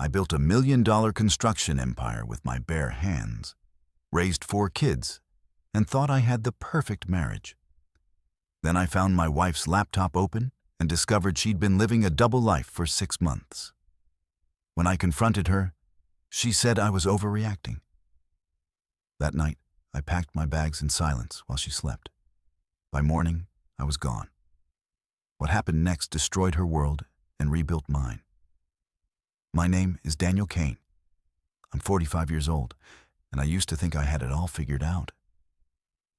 I built $1 million construction empire with my bare hands, raised 4 kids, and thought I had the perfect marriage. Then I found my wife's laptop open and discovered she'd been living a double life for 6 months. When I confronted her, she said I was overreacting. That night, I packed my bags in silence while she slept. By morning, I was gone. What happened next destroyed her world and rebuilt mine. My name is Daniel Kane. I'm 45 years old, and I used to think I had it all figured out.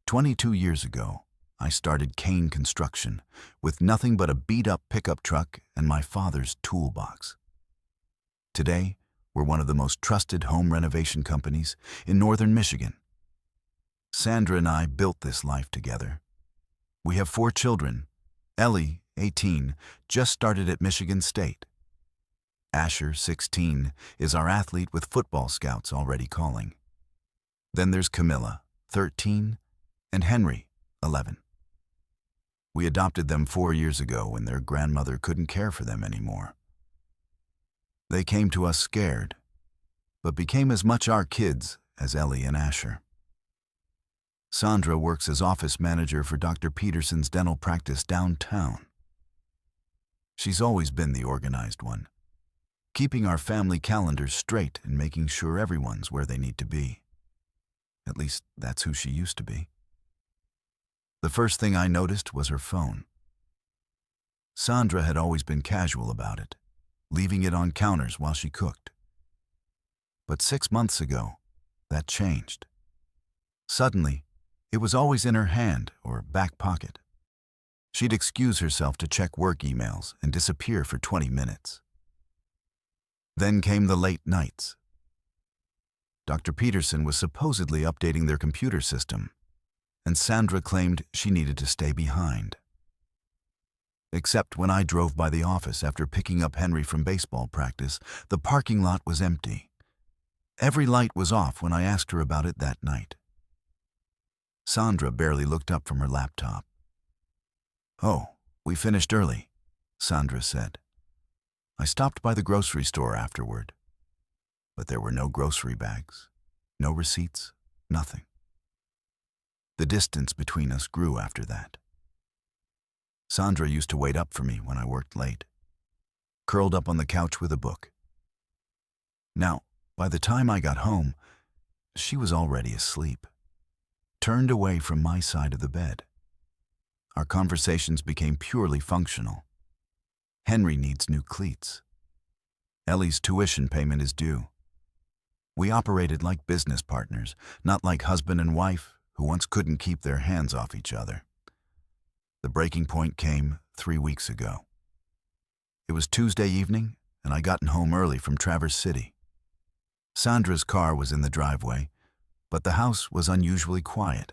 22 years ago, I started Kane Construction with nothing but a beat-up pickup truck and my father's toolbox. Today, we're one of the most trusted home renovation companies in northern Michigan. Sandra and I built this life together. We have 4 children. Ellie, 18, just started at Michigan State. Asher, 16, is our athlete with football scouts already calling. Then there's Camilla, 13, and Henry, 11. We adopted them 4 years ago when their grandmother couldn't care for them anymore. They came to us scared, but became as much our kids as Ellie and Asher. Sandra works as office manager for Dr. Peterson's dental practice downtown. She's always been the organized one, keeping our family calendars straight and making sure everyone's where they need to be. At least, that's who she used to be. The first thing I noticed was her phone. Sandra had always been casual about it, leaving it on counters while she cooked. But 6 months ago, that changed. Suddenly, it was always in her hand or back pocket. She'd excuse herself to check work emails and disappear for 20 minutes. Then came the late nights. Dr. Peterson was supposedly updating their computer system, and Sandra claimed she needed to stay behind. Except when I drove by the office after picking up Henry from baseball practice, the parking lot was empty. Every light was off when I asked her about it that night. Sandra barely looked up from her laptop. "Oh, we finished early," Sandra said. I stopped by the grocery store afterward, but there were no grocery bags, no receipts, nothing. The distance between us grew after that. Sandra used to wait up for me when I worked late, curled up on the couch with a book. Now, by the time I got home, she was already asleep, turned away from my side of the bed. Our conversations became purely functional. Henry needs new cleats. Ellie's tuition payment is due. We operated like business partners, not like husband and wife who once couldn't keep their hands off each other. The breaking point came 3 weeks ago. It was Tuesday evening, and I gotten home early from Traverse City. Sandra's car was in the driveway, but the house was unusually quiet.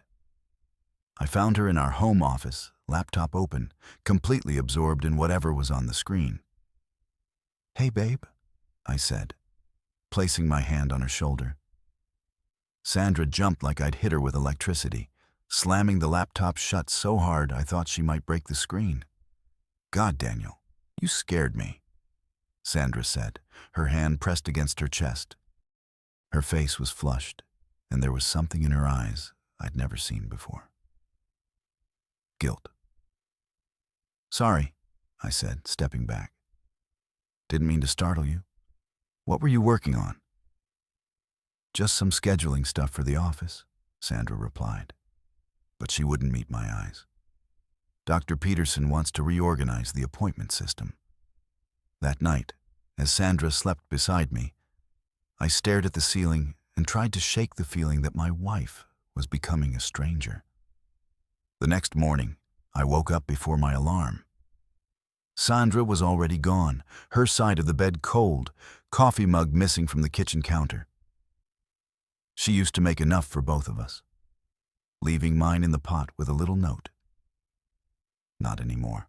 I found her in our home office, laptop open, completely absorbed in whatever was on the screen. "Hey, babe," I said, placing my hand on her shoulder. Sandra jumped like I'd hit her with electricity, slamming the laptop shut so hard I thought she might break the screen. "God, Daniel, you scared me," Sandra said, her hand pressed against her chest. Her face was flushed, and there was something in her eyes I'd never seen before. Guilt. "Sorry," I said, stepping back. "Didn't mean to startle you. What were you working on?" "Just some scheduling stuff for the office," Sandra replied. But she wouldn't meet my eyes. "Dr. Peterson wants to reorganize the appointment system." That night, as Sandra slept beside me, I stared at the ceiling and tried to shake the feeling that my wife was becoming a stranger. The next morning, I woke up before my alarm. Sandra was already gone, her side of the bed cold, coffee mug missing from the kitchen counter. She used to make enough for both of us, leaving mine in the pot with a little note. Not anymore.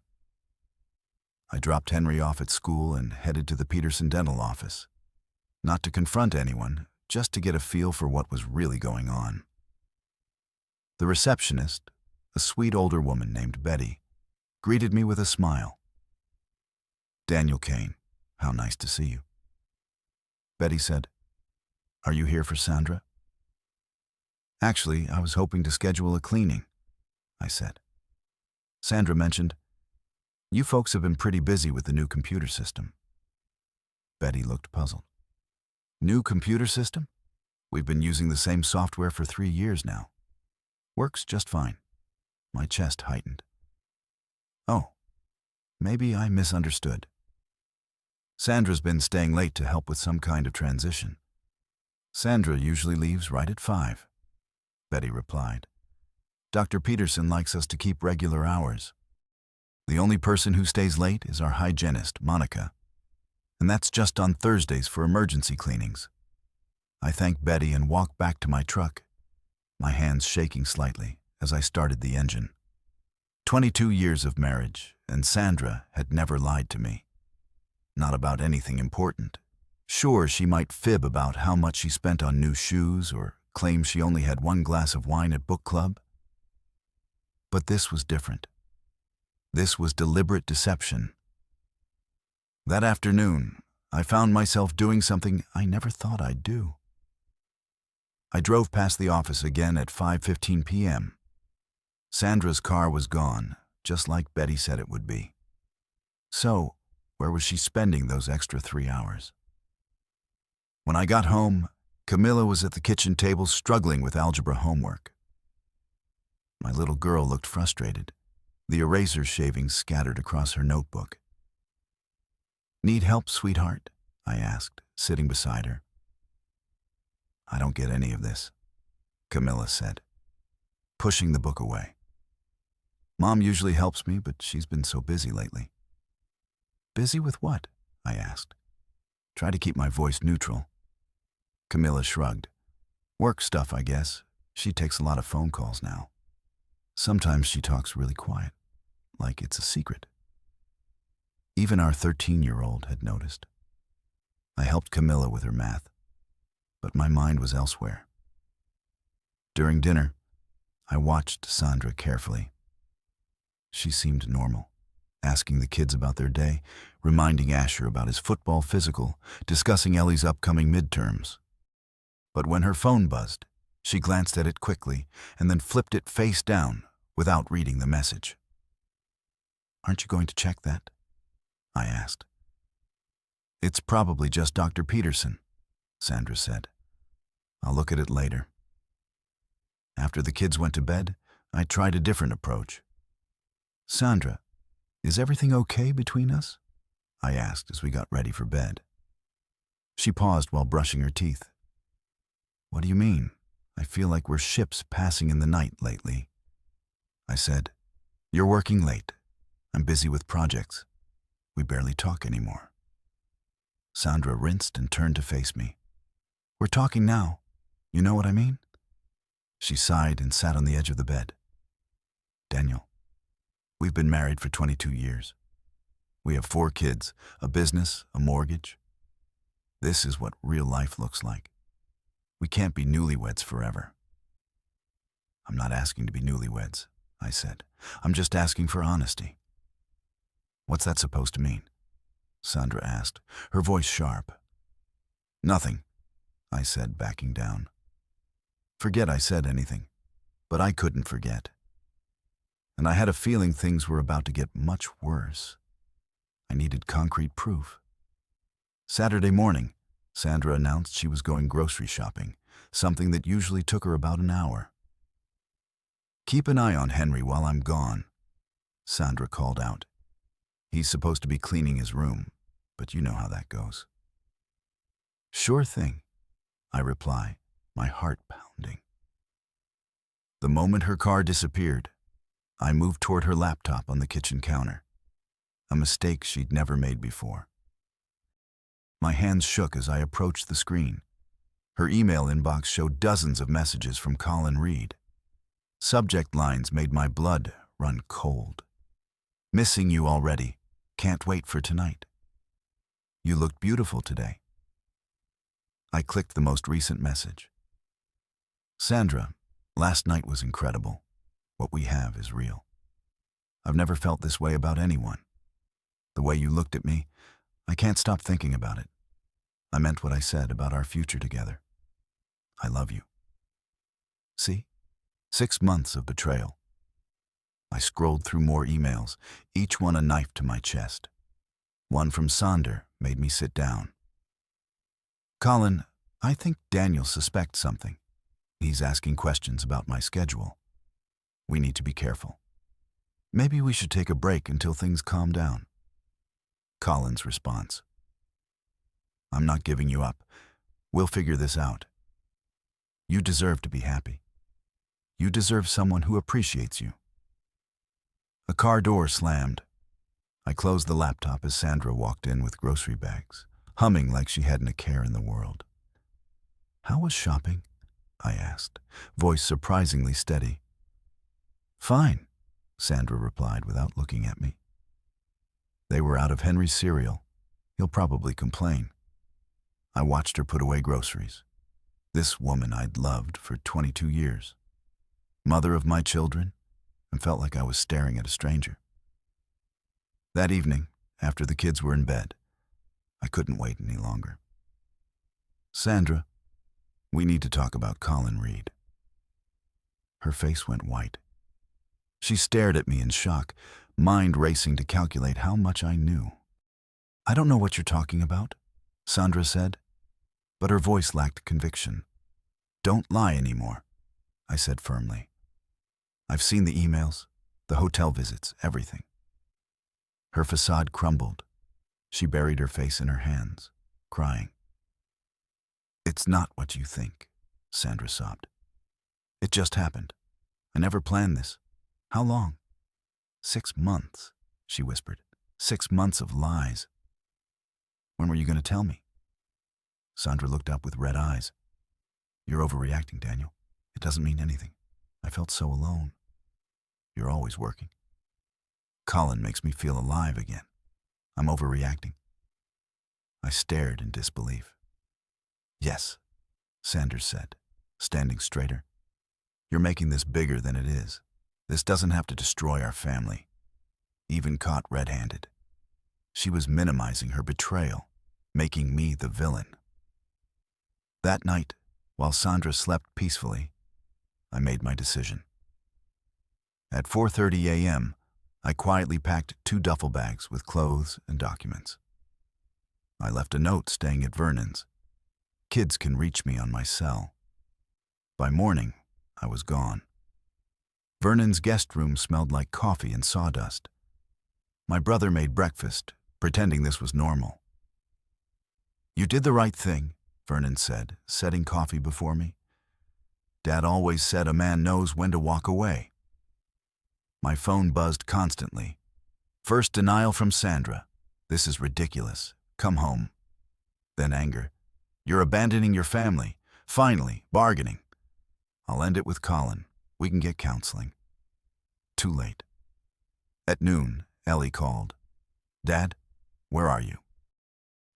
I dropped Henry off at school and headed to the Peterson dental office, not to confront anyone, just to get a feel for what was really going on. The receptionist, a sweet older woman named Betty, greeted me with a smile. "Daniel Kane, how nice to see you." Betty said. Are you here for Sandra? Actually, I was hoping to schedule a cleaning, I said. Sandra mentioned, you folks have been pretty busy with the new computer system. Betty looked puzzled. New computer system? We've been using the same software for 3 years now. Works just fine. My chest heightened. Oh, maybe I misunderstood. Sandra's been staying late to help with some kind of transition. Sandra usually leaves right at 5, Betty replied. Dr. Peterson likes us to keep regular hours. The only person who stays late is our hygienist, Monica, and that's just on Thursdays for emergency cleanings. I thanked Betty and walked back to my truck, my hands shaking slightly as I started the engine. 22 years of marriage, and Sandra had never lied to me. Not about anything important. Sure, she might fib about how much she spent on new shoes or claim she only had 1 glass of wine at book club. But this was different. This was deliberate deception. That afternoon, I found myself doing something I never thought I'd do. I drove past the office again at 5:15 p.m. Sandra's car was gone, just like Betty said it would be. So, where was she spending those extra 3 hours? When I got home, Camilla was at the kitchen table struggling with algebra homework. My little girl looked frustrated, the eraser shavings scattered across her notebook. Need help, sweetheart? I asked, sitting beside her. I don't get any of this, Camilla said, pushing the book away. Mom usually helps me, but she's been so busy lately. Busy with what? I asked. Try to keep my voice neutral. Camilla shrugged. Work stuff, I guess. She takes a lot of phone calls now. Sometimes she talks really quiet, like it's a secret. Even our 13-year-old had noticed. I helped Camilla with her math, but my mind was elsewhere. During dinner, I watched Sandra carefully. She seemed normal, asking the kids about their day, reminding Asher about his football physical, discussing Ellie's upcoming midterms. But when her phone buzzed, she glanced at it quickly and then flipped it face down without reading the message. Aren't you going to check that? I asked. It's probably just Dr. Peterson, Sandra said. I'll look at it later. After the kids went to bed, I tried a different approach. Sandra, is everything okay between us? I asked as we got ready for bed. She paused while brushing her teeth. What do you mean? I feel like we're ships passing in the night lately. I said, You're working late. I'm busy with projects. We barely talk anymore. Sandra rinsed and turned to face me. We're talking now. You know what I mean? She sighed and sat on the edge of the bed. Daniel, we've been married for 22 years. We have 4 kids, a business, a mortgage. This is what real life looks like. We can't be newlyweds forever. I'm not asking to be newlyweds, I said. I'm just asking for honesty. What's that supposed to mean? Sandra asked, her voice sharp. Nothing, I said, backing down. Forget I said anything, but I couldn't forget. And I had a feeling things were about to get much worse. I needed concrete proof. Saturday morning, Sandra announced she was going grocery shopping, something that usually took her about an hour. Keep an eye on Henry while I'm gone, Sandra called out. He's supposed to be cleaning his room, but you know how that goes. Sure thing, I reply, my heart pounding. The moment her car disappeared, I moved toward her laptop on the kitchen counter, a mistake she'd never made before. My hands shook as I approached the screen. Her email inbox showed dozens of messages from Colin Reed. Subject lines made my blood run cold. Missing you already. Can't wait for tonight. You looked beautiful today. I clicked the most recent message. Sandra, last night was incredible. What we have is real. I've never felt this way about anyone. The way you looked at me, I can't stop thinking about it. I meant what I said about our future together. I love you. See? 6 months of betrayal. I scrolled through more emails, each one a knife to my chest. One from Sonder made me sit down. Colin, I think Daniel suspects something. He's asking questions about my schedule. We need to be careful. Maybe we should take a break until things calm down. Colin's response. I'm not giving you up. We'll figure this out. You deserve to be happy. You deserve someone who appreciates you. A car door slammed. I closed the laptop as Sandra walked in with grocery bags, humming like she hadn't a care in the world. How was shopping? I asked, voice surprisingly steady. Fine, Sandra replied without looking at me. They were out of Henry's cereal. He'll probably complain. I watched her put away groceries. This woman I'd loved for 22 years. Mother of my children, and felt like I was staring at a stranger. That evening, after the kids were in bed, I couldn't wait any longer. Sandra, we need to talk about Colin Reed. Her face went white. She stared at me in shock, mind racing to calculate how much I knew. I don't know what you're talking about, Sandra said, but her voice lacked conviction. Don't lie anymore, I said firmly. I've seen the emails, the hotel visits, everything. Her facade crumbled. She buried her face in her hands, crying. It's not what you think, Sandra sobbed. It just happened. I never planned this. How long? 6 months, she whispered. 6 months of lies. When were you going to tell me? Sandra looked up with red eyes. You're overreacting, Daniel. It doesn't mean anything. I felt so alone. You're always working. Colin makes me feel alive again. I'm overreacting. I stared in disbelief. Yes, Sanders said, standing straighter. You're making this bigger than it is. This doesn't have to destroy our family. Even caught red-handed. She was minimizing her betrayal, making me the villain. That night, while Sandra slept peacefully, I made my decision. At 4:30 a.m., I quietly packed 2 duffel bags with clothes and documents. I left a note staying at Vernon's. Kids can reach me on my cell. By morning, I was gone. Vernon's guest room smelled like coffee and sawdust. My brother made breakfast, pretending this was normal. You did the right thing, Vernon said, setting coffee before me. Dad always said a man knows when to walk away. My phone buzzed constantly. First denial from Sandra. This is ridiculous. Come home. Then anger. You're abandoning your family. Finally, bargaining. I'll end it with Colin. We can get counseling. Too late. At noon, Ellie called. Dad, where are you?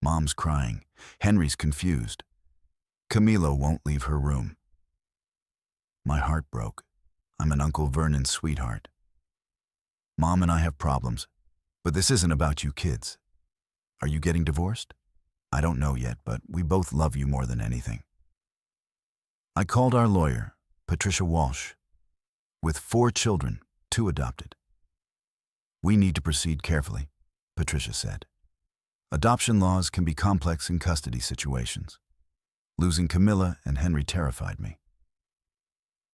Mom's crying. Henry's confused. Camilo won't leave her room. My heart broke. I'm an Uncle Vernon's sweetheart. Mom and I have problems, but this isn't about you kids. Are you getting divorced? I don't know yet, but we both love you more than anything. I called our lawyer, Patricia Walsh, with 4 children, 2 adopted. We need to proceed carefully, Patricia said. Adoption laws can be complex in custody situations. Losing Camilla and Henry terrified me.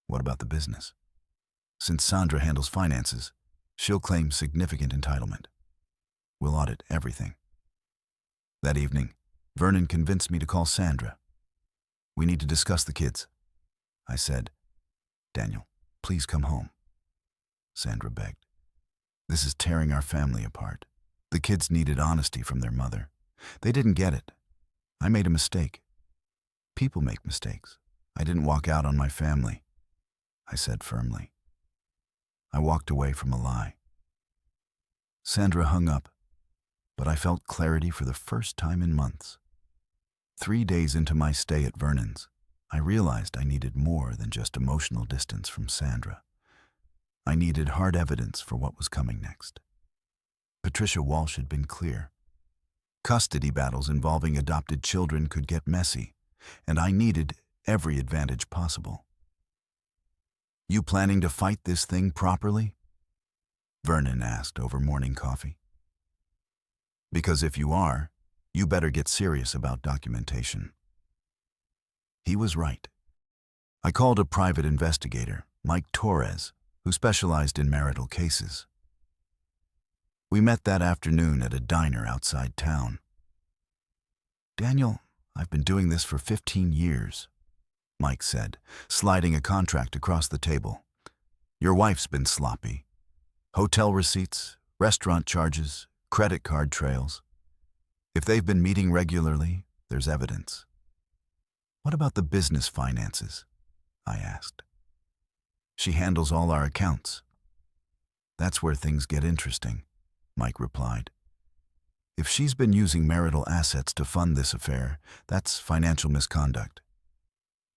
What about the business? Since Sandra handles finances, she'll claim significant entitlement. We'll audit everything. That evening, Vernon convinced me to call Sandra. We need to discuss the kids. I said, Daniel, please come home. Sandra begged. This is tearing our family apart. The kids needed honesty from their mother. They didn't get it. I made a mistake. People make mistakes. I didn't walk out on my family, I said firmly. I walked away from a lie. Sandra hung up, but I felt clarity for the first time in months. 3 days into my stay at Vernon's, I realized I needed more than just emotional distance from Sandra. I needed hard evidence for what was coming next. Patricia Walsh had been clear. Custody battles involving adopted children could get messy, and I needed every advantage possible. "You planning to fight this thing properly?" Vernon asked over morning coffee. "Because if you are, you better get serious about documentation." He was right. I called a private investigator, Mike Torres, who specialized in marital cases. We met that afternoon at a diner outside town. "Daniel, I've been doing this for 15 years, Mike said, sliding a contract across the table. "Your wife's been sloppy. Hotel receipts, restaurant charges, credit card trails. If they've been meeting regularly, there's evidence." "What about the business finances?" I asked. "She handles all our accounts." "That's where things get interesting," Mike replied. "If she's been using marital assets to fund this affair, that's financial misconduct.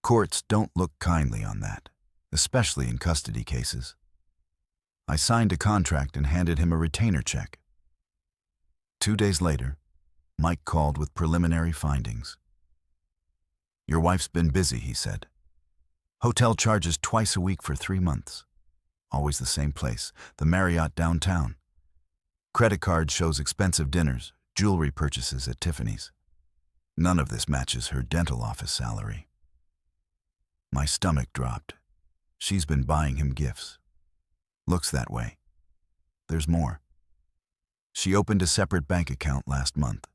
Courts don't look kindly on that, especially in custody cases." I signed a contract and handed him a retainer check. 2 days later, Mike called with preliminary findings. "Your wife's been busy," he said. "Hotel charges twice a week for 3 months. Always the same place, the Marriott downtown. Credit card shows expensive dinners, jewelry purchases at Tiffany's. None of this matches her dental office salary." My stomach dropped. She's been buying him gifts. Looks that way. There's more. She opened a separate bank account last month.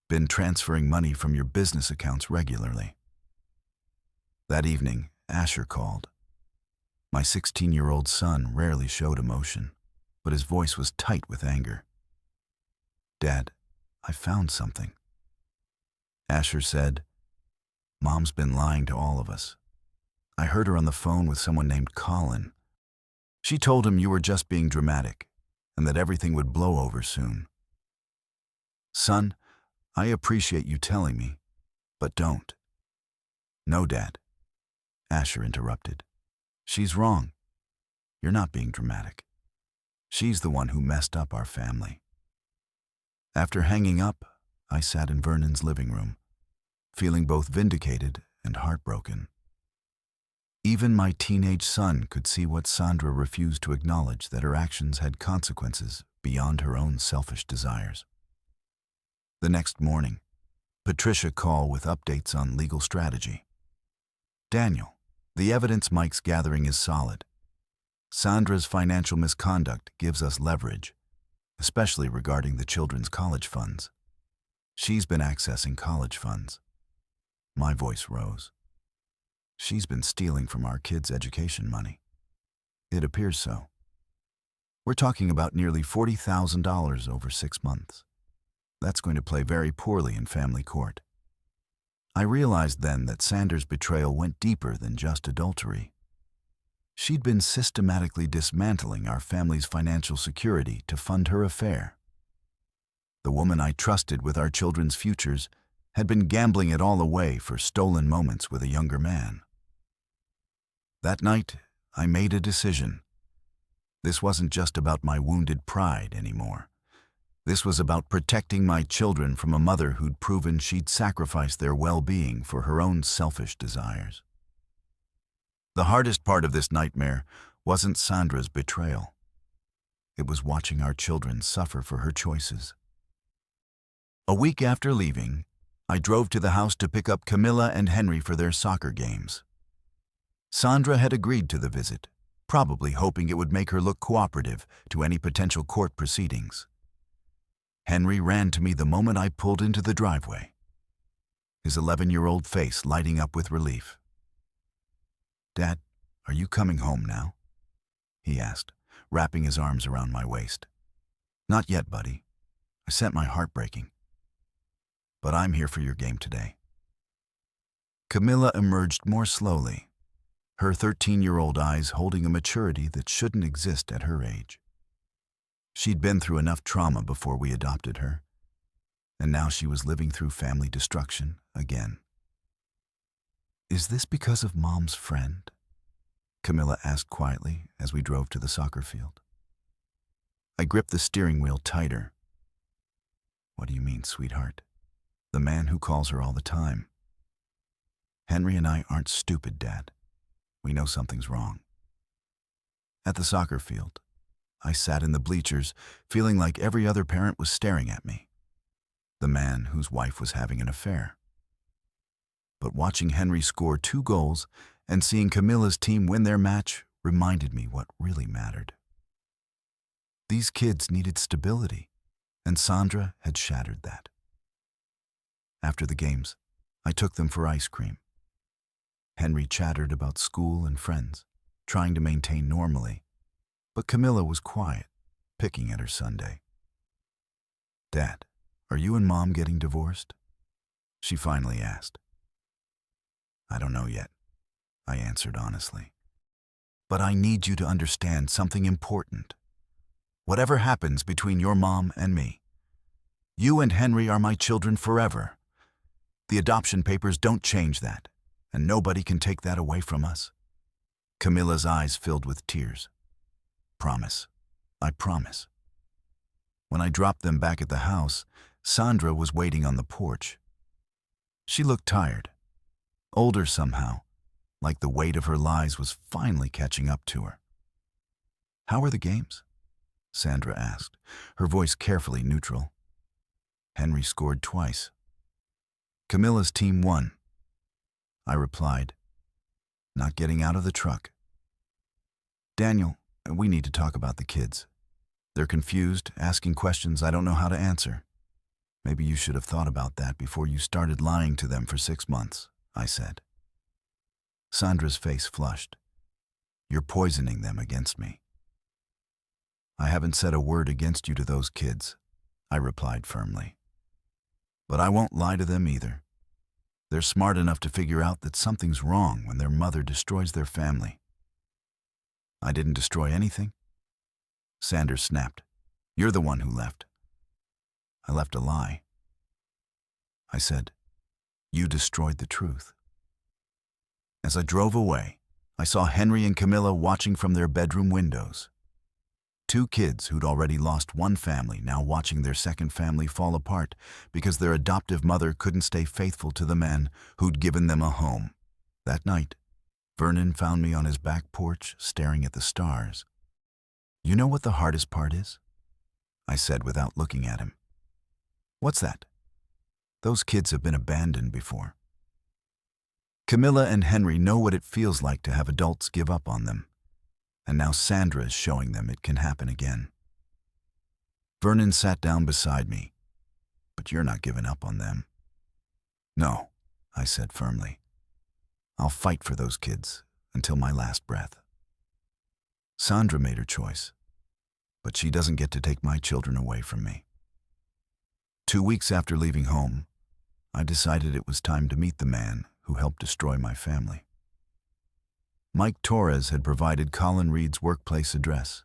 Been transferring money from your business accounts regularly. That evening, Asher called. My 16-year-old son rarely showed emotion, but his voice was tight with anger. "Dad, I found something." Asher said, "Mom's been lying to all of us. I heard her on the phone with someone named Colin. She told him you were just being dramatic and that everything would blow over soon." "Son, I appreciate you telling me, but don't." "No, Dad," Asher interrupted. "She's wrong. You're not being dramatic. She's the one who messed up our family." After hanging up, I sat in Vernon's living room, feeling both vindicated and heartbroken. Even my teenage son could see what Sandra refused to acknowledge, that her actions had consequences beyond her own selfish desires. The next morning, Patricia called with updates on legal strategy. "Daniel, the evidence Mike's gathering is solid. Sandra's financial misconduct gives us leverage, especially regarding the children's college funds. She's been accessing college funds." My voice rose. "She's been stealing from our kids' education money." "It appears so. We're talking about nearly $40,000 over 6 months. That's going to play very poorly in family court." I realized then that Sandra's betrayal went deeper than just adultery. She'd been systematically dismantling our family's financial security to fund her affair. The woman I trusted with our children's futures had been gambling it all away for stolen moments with a younger man. That night, I made a decision. This wasn't just about my wounded pride anymore. This was about protecting my children from a mother who'd proven she'd sacrificed their well-being for her own selfish desires. The hardest part of this nightmare wasn't Sandra's betrayal. It was watching our children suffer for her choices. A week after leaving, I drove to the house to pick up Camilla and Henry for their soccer games. Sandra had agreed to the visit, probably hoping it would make her look cooperative to any potential court proceedings. Henry ran to me the moment I pulled into the driveway, his 11-year-old face lighting up with relief. "Dad, are you coming home now?" he asked, wrapping his arms around my waist. "Not yet, buddy. I sent my heart breaking. But I'm here for your game today." Camilla emerged more slowly, her 13-year-old eyes holding a maturity that shouldn't exist at her age. She'd been through enough trauma before we adopted her, and now she was living through family destruction again. "Is this because of Mom's friend?" Camilla asked quietly as we drove to the soccer field. I gripped the steering wheel tighter. What do you mean, sweetheart? The man who calls her all the time. Henry and I aren't stupid, Dad. We know something's wrong. At the soccer field, I sat in the bleachers, feeling like every other parent was staring at me. The man whose wife was having an affair. But watching Henry score 2 goals and seeing Camilla's team win their match reminded me what really mattered. These kids needed stability, and Sandra had shattered that. After the games, I took them for ice cream. Henry chattered about school and friends, trying to maintain normally, but Camilla was quiet, picking at her sundae. Dad, are you and Mom getting divorced? She finally asked. I don't know yet, I answered honestly. But I need you to understand something important. Whatever happens between your mom and me, you and Henry are my children forever. The adoption papers don't change that, and nobody can take that away from us. Camilla's eyes filled with tears. Promise. I promise. When I dropped them back at the house, Sandra was waiting on the porch. She looked tired, older somehow, like the weight of her lies was finally catching up to her. How were the games? Sandra asked, her voice carefully neutral. Henry scored twice. Camilla's team won. I replied, not getting out of the truck. Daniel, we need to talk about the kids. They're confused, asking questions I don't know how to answer. Maybe you should have thought about that before you started lying to them for 6 months, I said. Sandra's face flushed. You're poisoning them against me. I haven't said a word against you to those kids, I replied firmly. But I won't lie to them either. They're smart enough to figure out that something's wrong when their mother destroys their family. I didn't destroy anything. Sanders snapped. You're the one who left. I left a lie. I said, you destroyed the truth. As I drove away, I saw Henry and Camilla watching from their bedroom windows. 2 kids who'd already lost one family now watching their second family fall apart because their adoptive mother couldn't stay faithful to the man who'd given them a home. That night, Vernon found me on his back porch staring at the stars. You know what the hardest part is? I said without looking at him. What's that? Those kids have been abandoned before. Camilla and Henry know what it feels like to have adults give up on them. And now Sandra is showing them it can happen again. Vernon sat down beside me. But you're not giving up on them. No, I said firmly. I'll fight for those kids until my last breath. Sandra made her choice, but she doesn't get to take my children away from me. 2 weeks after leaving home, I decided it was time to meet the man who helped destroy my family. Mike Torres had provided Colin Reed's workplace address,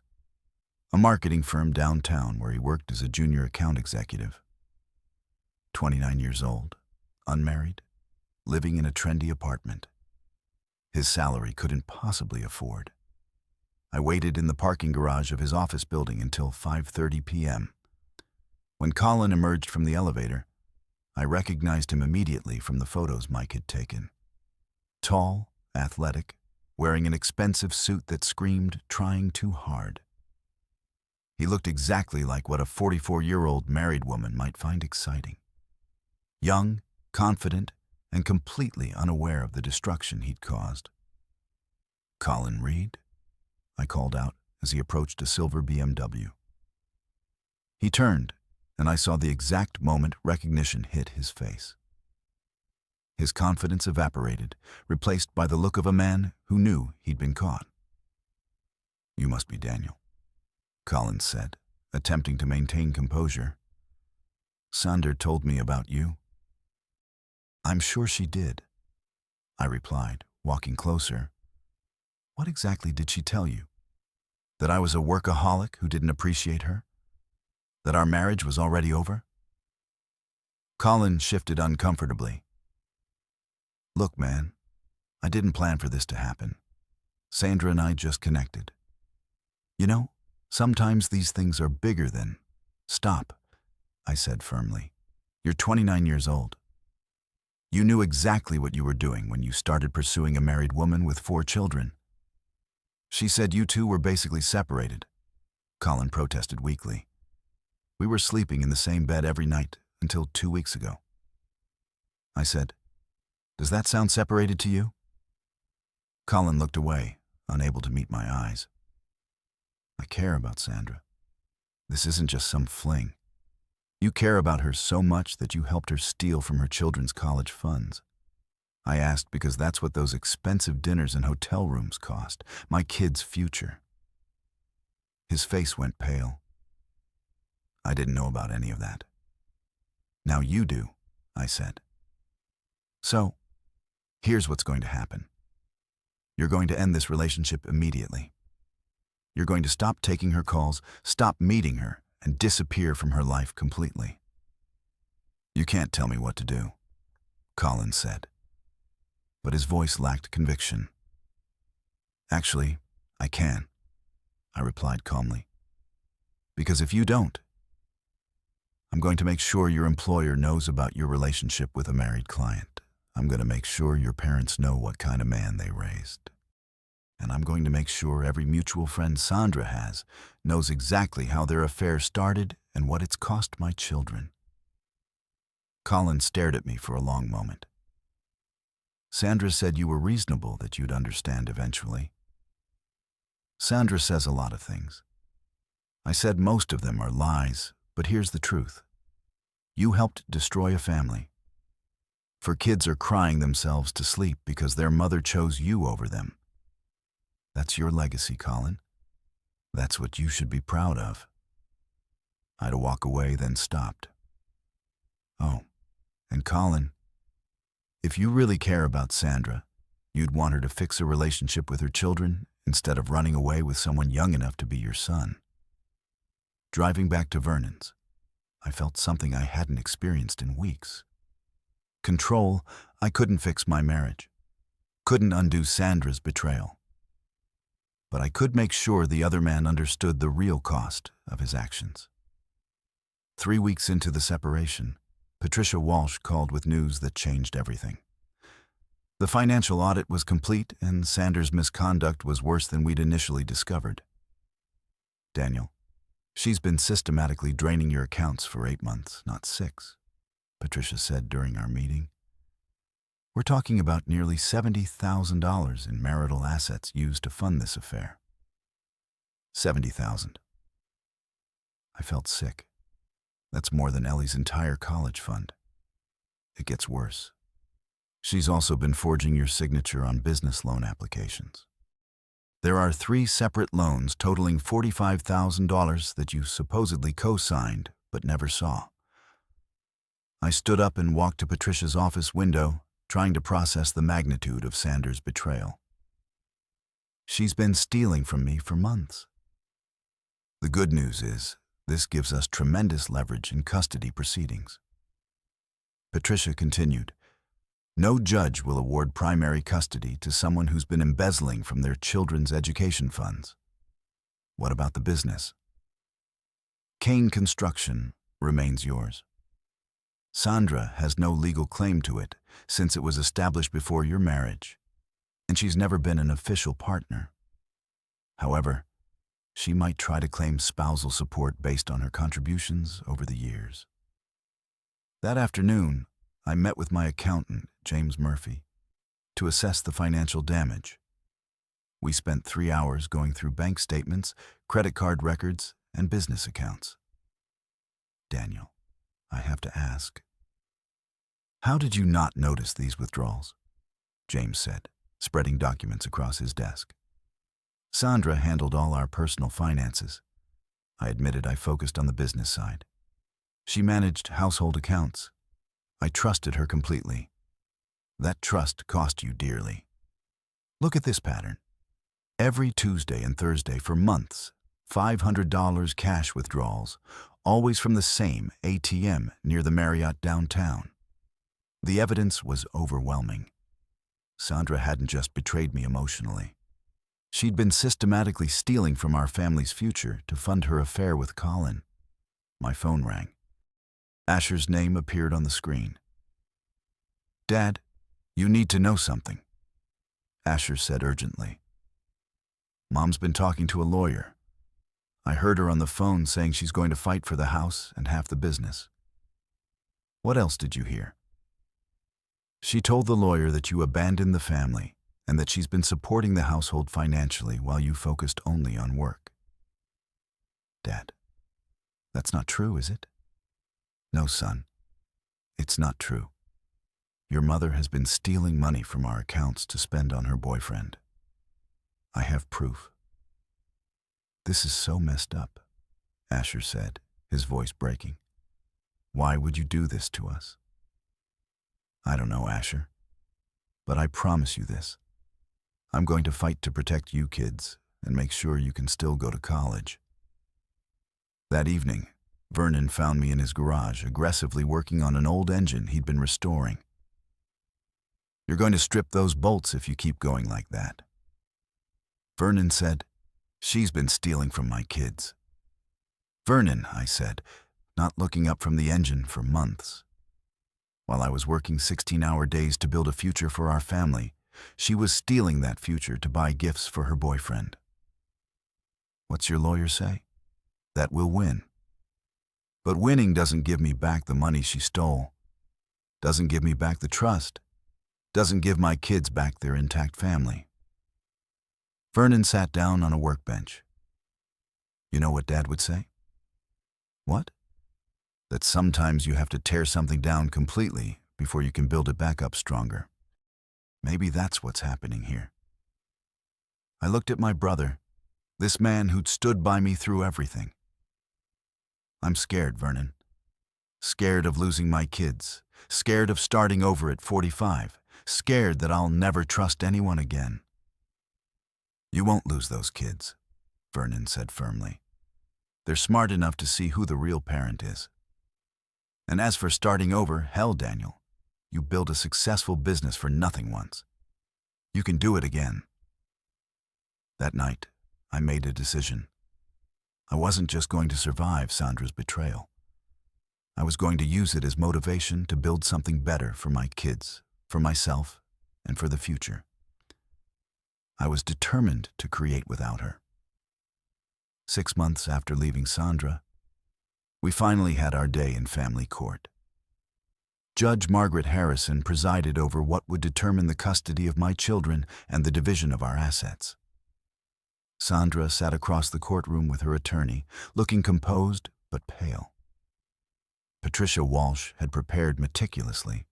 a marketing firm downtown where he worked as a junior account executive. 29 years old, unmarried, living in a trendy apartment. His salary couldn't possibly afford. I waited in the parking garage of his office building until 5:30 p.m. When Colin emerged from the elevator, I recognized him immediately from the photos Mike had taken. Tall, athletic, wearing an expensive suit that screamed, trying too hard. He looked exactly like what a 44-year-old married woman might find exciting. Young, confident, and completely unaware of the destruction he'd caused. Colin Reed? I called out as he approached a silver BMW. He turned, and I saw the exact moment recognition hit his face. His confidence evaporated, replaced by the look of a man who knew he'd been caught. You must be Daniel, Colin said, attempting to maintain composure. Sandra told me about you. I'm sure she did, I replied, walking closer. What exactly did she tell you? That I was a workaholic who didn't appreciate her? That our marriage was already over? Colin shifted uncomfortably. Look, man, I didn't plan for this to happen. Sandra and I just connected. You know, sometimes these things are bigger than, stop, I said firmly. You're 29 years old. You knew exactly what you were doing when you started pursuing a married woman with 4 children. She said you two were basically separated. Colin protested weakly. We were sleeping in the same bed every night until 2 weeks ago. I said, does that sound separated to you? Colin looked away, unable to meet my eyes. I care about Sandra. This isn't just some fling. You care about her so much that you helped her steal from her children's college funds. I asked because that's what those expensive dinners and hotel rooms cost, my kid's future. His face went pale. I didn't know about any of that. Now you do, I said. So, here's what's going to happen. You're going to end this relationship immediately. You're going to stop taking her calls, stop meeting her, and disappear from her life completely. You can't tell me what to do, Colin said. But his voice lacked conviction. Actually, I can, I replied calmly. Because if you don't, I'm going to make sure your employer knows about your relationship with a married client. I'm going to make sure your parents know what kind of man they raised. And I'm going to make sure every mutual friend Sandra has knows exactly how their affair started and what it's cost my children. Colin stared at me for a long moment. Sandra said you were reasonable, that you'd understand eventually. Sandra says a lot of things. I said most of them are lies, but here's the truth. You helped destroy a family. For kids are crying themselves to sleep because their mother chose you over them. That's your legacy, Colin. That's what you should be proud of. I had to walk away, then stopped. Oh, and Colin, if you really care about Sandra, you'd want her to fix a relationship with her children instead of running away with someone young enough to be your son. Driving back to Vernon's, I felt something I hadn't experienced in weeks. Control. I couldn't fix my marriage. Couldn't undo Sandra's betrayal. But I could make sure the other man understood the real cost of his actions. 3 weeks into the separation, Patricia Walsh called with news that changed everything. The financial audit was complete, and Sandra's misconduct was worse than we'd initially discovered. Daniel, she's been systematically draining your accounts for 8 months, not 6, Patricia said during our meeting. We're talking about nearly $70,000 in marital assets used to fund this affair. $70,000. I felt sick. That's more than Ellie's entire college fund. It gets worse. She's also been forging your signature on business loan applications. There are 3 separate loans totaling $45,000 that you supposedly co-signed but never saw. I stood up and walked to Patricia's office window, trying to process the magnitude of Sandra's betrayal. She's been stealing from me for months. The good news is, this gives us tremendous leverage in custody proceedings. Patricia continued, no judge will award primary custody to someone who's been embezzling from their children's education funds. What about the business? Kane Construction remains yours. Sandra has no legal claim to it since it was established before your marriage, and she's never been an official partner. However, she might try to claim spousal support based on her contributions over the years. That afternoon, I met with my accountant, James Murphy, to assess the financial damage. We spent 3 hours going through bank statements, credit card records, and business accounts. Daniel, I have to ask, how did you not notice these withdrawals? James said, spreading documents across his desk. Sandra handled all our personal finances. I admitted I focused on the business side. She managed household accounts. I trusted her completely. That trust cost you dearly. Look at this pattern. Every Tuesday and Thursday for months, $500 cash withdrawals, always from the same ATM near the Marriott downtown. The evidence was overwhelming. Sandra hadn't just betrayed me emotionally. She'd been systematically stealing from our family's future to fund her affair with Colin. My phone rang. Asher's name appeared on the screen. "Dad, you need to know something," Asher said urgently. "Mom's been talking to a lawyer. I heard her on the phone saying she's going to fight for the house and half the business." "What else did you hear?" "She told the lawyer that you abandoned the family and that she's been supporting the household financially while you focused only on work." "Dad, that's not true, is it?" "No, son, it's not true. Your mother has been stealing money from our accounts to spend on her boyfriend. I have proof." "This is so messed up," Asher said, his voice breaking. "Why would you do this to us?" "I don't know, Asher, but I promise you this. I'm going to fight to protect you kids and make sure you can still go to college." That evening, Vernon found me in his garage aggressively working on an old engine he'd been restoring. "You're going to strip those bolts if you keep going like that." Vernon said, "She's been stealing from my kids." "Vernon," I said, not looking up from the engine for months. "While I was working 16-hour days to build a future for our family, she was stealing that future to buy gifts for her boyfriend." "What's your lawyer say?" "That we'll win. But winning doesn't give me back the money she stole, doesn't give me back the trust, doesn't give my kids back their intact family." Vernon sat down on a workbench. "You know what Dad would say?" "What?" "That sometimes you have to tear something down completely before you can build it back up stronger. Maybe that's what's happening here." I looked at my brother, this man who'd stood by me through everything. "I'm scared, Vernon. Scared of losing my kids, scared of starting over at 45, scared that I'll never trust anyone again." "You won't lose those kids," Vernon said firmly. "They're smart enough to see who the real parent is. And as for starting over, hell, Daniel, you built a successful business for nothing once. You can do it again." That night, I made a decision. I wasn't just going to survive Sandra's betrayal. I was going to use it as motivation to build something better for my kids, for myself, and for the future. I was determined to create without her. 6 months after leaving Sandra, we finally had our day in family court. Judge Margaret Harrison presided over what would determine the custody of my children and the division of our assets. Sandra sat across the courtroom with her attorney, looking composed but pale. Patricia Walsh had prepared meticulously.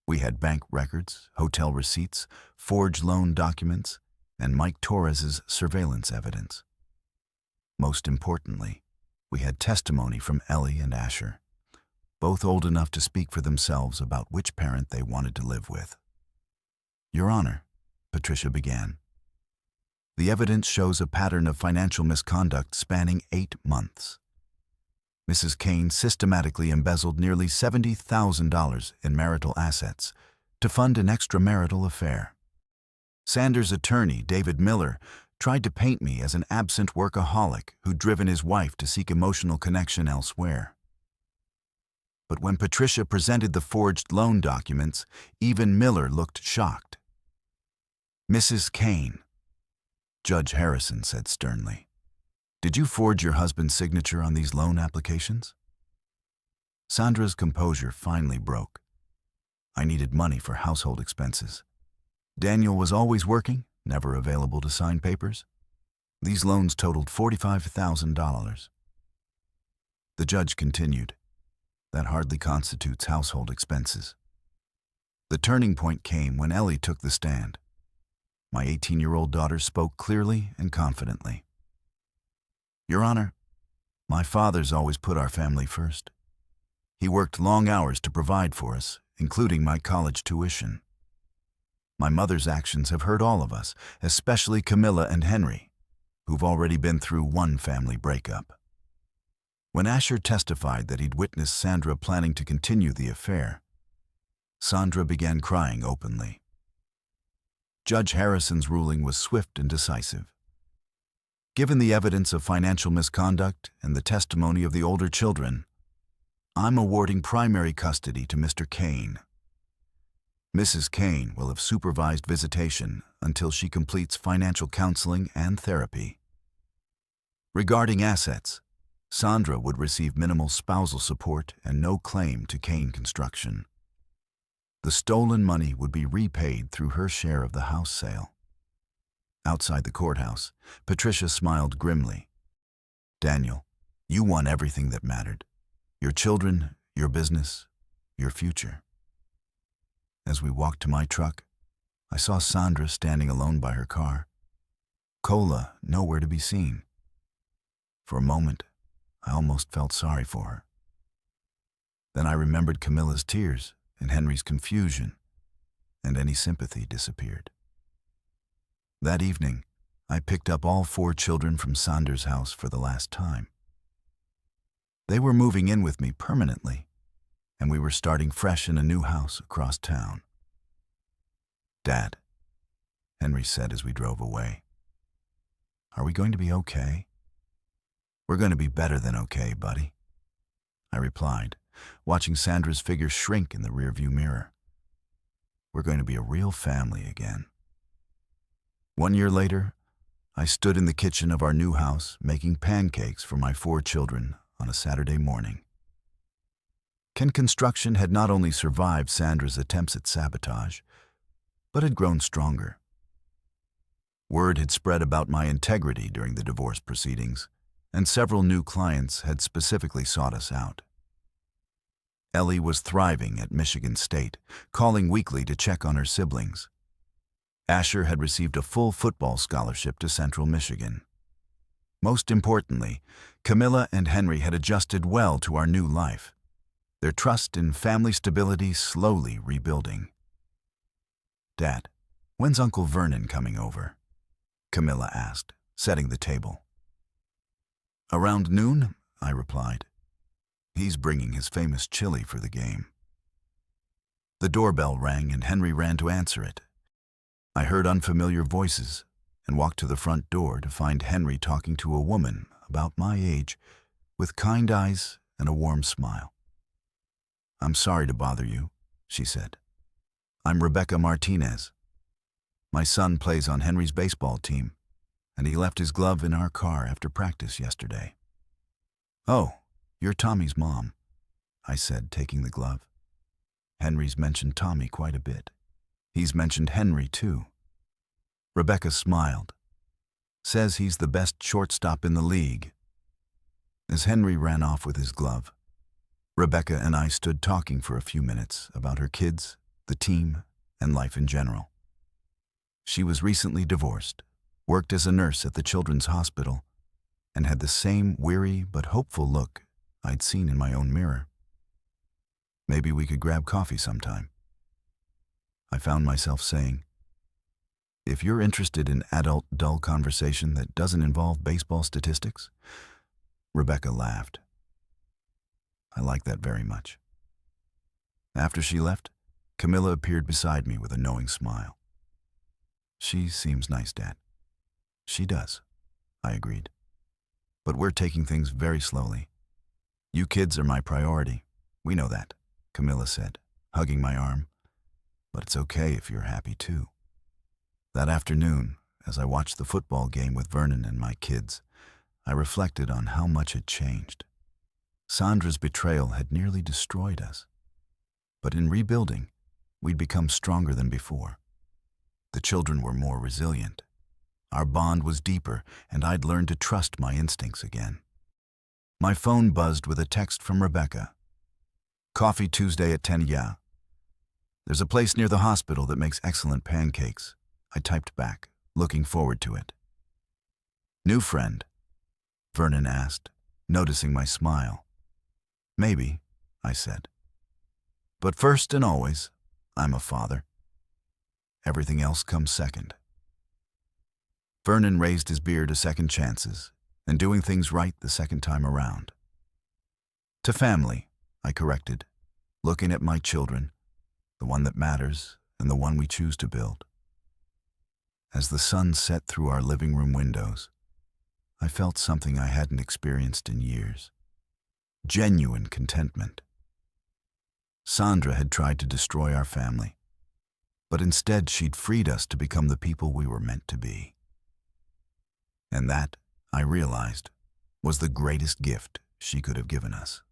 We had bank records, hotel receipts, forged loan documents, and Mike Torres's surveillance evidence. Most importantly, we had testimony from Ellie and Asher, both old enough to speak for themselves about which parent they wanted to live with. "Your Honor," Patricia began, "the evidence shows a pattern of financial misconduct spanning 8 months. Mrs. Kane systematically embezzled nearly $70,000 in marital assets to fund an extramarital affair. Sanders' attorney, David Miller, tried to paint me as an absent workaholic who'd driven his wife to seek emotional connection elsewhere. But when Patricia presented the forged loan documents, even Miller looked shocked. "Mrs. Kane," Judge Harrison said sternly, "did you forge your husband's signature on these loan applications?" Sandra's composure finally broke. I needed money for household expenses. Daniel was always working, never available to sign papers. These loans totaled $45,000. The judge continued, "That hardly constitutes household expenses." The turning point came when Ellie took the stand. My 18-year-old daughter spoke clearly and confidently. "Your Honor, my father's always put our family first. He worked long hours to provide for us, including my college tuition. My mother's actions have hurt all of us, especially Camilla and Henry, who've already been through one family breakup." When Asher testified that he'd witnessed Sandra planning to continue the affair, Sandra began crying openly. Judge Harrison's ruling was swift and decisive. Given the evidence of financial misconduct and the testimony of the older children, I'm awarding primary custody to Mr. Kane. Mrs. Kane will have supervised visitation until she completes financial counseling and therapy. Regarding assets, Sandra would receive minimal spousal support and no claim to Kane Construction. The stolen money would be repaid through her share of the house sale. Outside the courthouse, Patricia smiled grimly. Daniel, you won everything that mattered. Your children, your business, your future. As we walked to my truck, I saw Sandra standing alone by her car. Cola nowhere to be seen. For a moment, I almost felt sorry for her. Then I remembered Camilla's tears and Henry's confusion, and any sympathy disappeared. That evening, I picked up all 4 children from Sandra's house for the last time. They were moving in with me permanently, and we were starting fresh in a new house across town. Dad, Henry said as we drove away, are we going to be okay? We're going to be better than okay, buddy, I replied, watching Sandra's figure shrink in the rearview mirror. We're going to be a real family again. 1 year later, I stood in the kitchen of our new house making pancakes for my 4 children on a Saturday morning. Ken Construction had not only survived Sandra's attempts at sabotage, but had grown stronger. Word had spread about my integrity during the divorce proceedings, and several new clients had specifically sought us out. Ellie was thriving at Michigan State, calling weekly to check on her siblings. Asher had received a full football scholarship to Central Michigan. Most importantly, Camilla and Henry had adjusted well to our new life, their trust in family stability slowly rebuilding. Dad, when's Uncle Vernon coming over? Camilla asked, setting the table. Around noon, I replied. He's bringing his famous chili for the game. The doorbell rang and Henry ran to answer it. I heard unfamiliar voices and walked to the front door to find Henry talking to a woman about my age with kind eyes and a warm smile. I'm sorry to bother you, she said. I'm Rebecca Martinez. My son plays on Henry's baseball team, and he left his glove in our car after practice yesterday. Oh, you're Tommy's mom, I said, taking the glove. Henry's mentioned Tommy quite a bit. He's mentioned Henry, too. Rebecca smiled. Says he's the best shortstop in the league. As Henry ran off with his glove, Rebecca and I stood talking for a few minutes about her kids, the team, and life in general. She was recently divorced, worked as a nurse at the Children's Hospital, and had the same weary but hopeful look I'd seen in my own mirror. Maybe we could grab coffee sometime. I found myself saying, if you're interested in adult, dull conversation that doesn't involve baseball statistics. Rebecca laughed. I like that very much. After she left, Camilla appeared beside me with a knowing smile. She seems nice, Dad. She does, I agreed. But we're taking things very slowly. You kids are my priority. We know that, Camilla said, hugging my arm. But it's okay if you're happy too. That afternoon, as I watched the football game with Vernon and my kids, I reflected on how much had changed. Sandra's betrayal had nearly destroyed us. But in rebuilding, we'd become stronger than before. The children were more resilient. Our bond was deeper, and I'd learned to trust my instincts again. My phone buzzed with a text from Rebecca. Coffee Tuesday at 10, yeah. There's a place near the hospital that makes excellent pancakes. I typed back, looking forward to it. New friend? Vernon asked, noticing my smile. Maybe, I said. But first and always, I'm a father. Everything else comes second. Vernon raised his beer to second chances and doing things right the second time around. To family, I corrected, looking at my children, the one that matters and the one we choose to build. As the sun set through our living room windows, I felt something I hadn't experienced in years. genuine contentment. Sandra had tried to destroy our family, but instead she'd freed us to become the people we were meant to be. And that, I realized, was the greatest gift she could have given us.